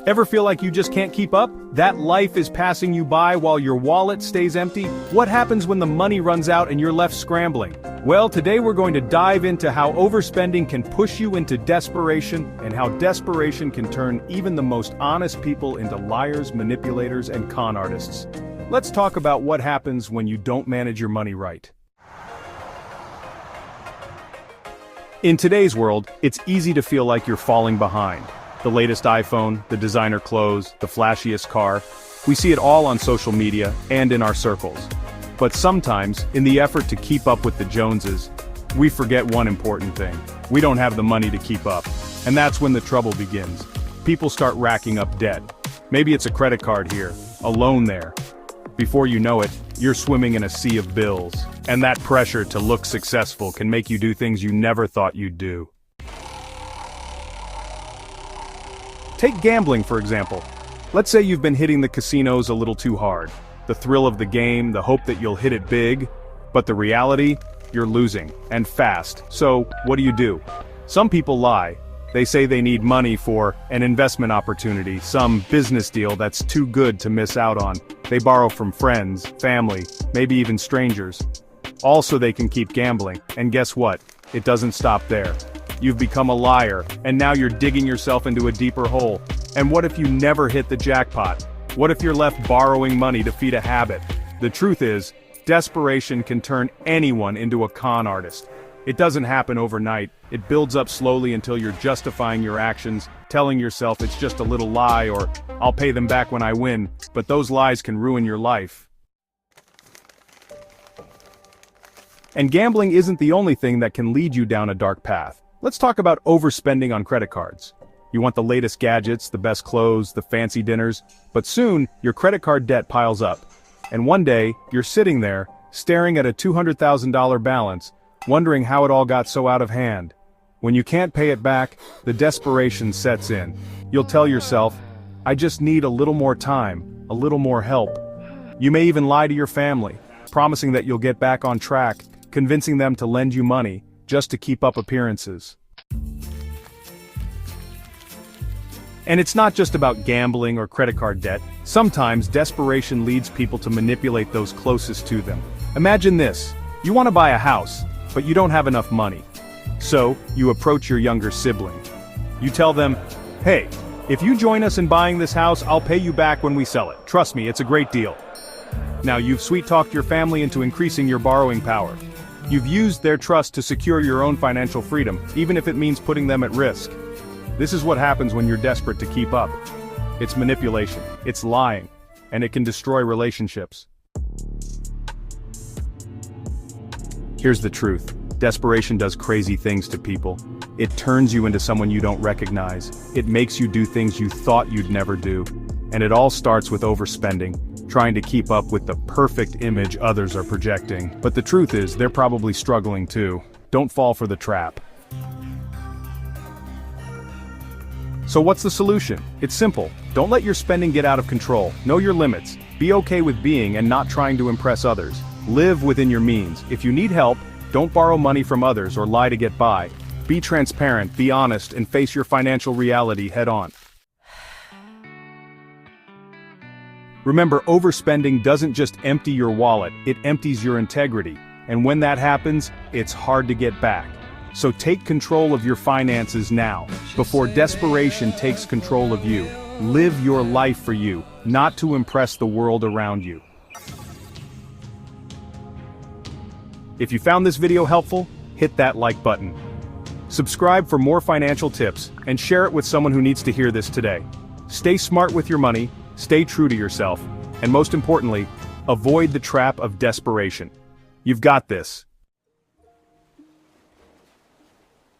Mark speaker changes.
Speaker 1: Ever feel like you just can't keep up? That life is passing you by while your wallet stays empty? What happens when the money runs out and you're left scrambling? Well, today we're going to dive into how overspending can push you into desperation, and how desperation can turn even the most honest people into liars, manipulators, and con artists. Let's talk about what happens when you don't manage your money right. In today's world, it's easy to feel like you're falling behind. The latest iPhone, the designer clothes, the flashiest car. We see it all on social media and in our circles. But sometimes, in the effort to keep up with the Joneses, we forget one important thing. We don't have the money to keep up. And that's when the trouble begins. People start racking up debt. Maybe it's a credit card here, a loan there. Before you know it, you're swimming in a sea of bills. And that pressure to look successful can make you do things you never thought you'd do. Take gambling, for example. Let's say you've been hitting the casinos a little too hard. The thrill of the game, the hope that you'll hit it big. But the reality? You're losing, and fast. So, what do? Some people lie. They say they need money for an investment opportunity, some business deal that's too good to miss out on. They borrow from friends, family, maybe even strangers. All so they can keep gambling, and guess what? It doesn't stop there. You've become a liar, and now you're digging yourself into a deeper hole. And what if you never hit the jackpot? What if you're left borrowing money to feed a habit? The truth is, desperation can turn anyone into a con artist. It doesn't happen overnight. It builds up slowly until you're justifying your actions, telling yourself it's just a little lie or I'll pay them back when I win, but those lies can ruin your life. And gambling isn't the only thing that can lead you down a dark path. Let's talk about overspending on credit cards. You want the latest gadgets, the best clothes, the fancy dinners, but soon, your credit card debt piles up. And one day, you're sitting there, staring at a $200,000 balance, wondering how it all got so out of hand. When you can't pay it back, the desperation sets in. You'll tell yourself, I just need a little more time, a little more help. You may even lie to your family, promising that you'll get back on track, convincing them to lend you money, just to keep up appearances. And it's not just about gambling or credit card debt. Sometimes desperation leads people to manipulate those closest to them. Imagine this. You want to buy a house, but you don't have enough money. So, you approach your younger sibling. You tell them, hey, if you join us in buying this house, I'll pay you back when we sell it. Trust me, it's a great deal. Now you've sweet-talked your family into increasing your borrowing power. You've used their trust to secure your own financial freedom, even if it means putting them at risk. This is what happens when you're desperate to keep up. It's manipulation, it's lying, and it can destroy relationships. Here's the truth. Desperation does crazy things to people. It turns you into someone you don't recognize. It makes you do things you thought you'd never do. And it all starts with overspending, trying to keep up with the perfect image others are projecting. But the truth is, they're probably struggling too. Don't fall for the trap. So what's the solution? It's simple. Don't let your spending get out of control. Know your limits. Be okay with being and not trying to impress others. Live within your means. If you need help, don't borrow money from others or lie to get by. Be transparent, be honest, and face your financial reality head on. Remember, overspending doesn't just empty your wallet, it empties your integrity. And when that happens, it's hard to get back. So take control of your finances now, before desperation takes control of you. Live your life for you, not to impress the world around you. If you found this video helpful, hit that like button. Subscribe for more financial tips, and share it with someone who needs to hear this today. Stay smart with your money, stay true to yourself, and most importantly, avoid the trap of desperation. You've got this.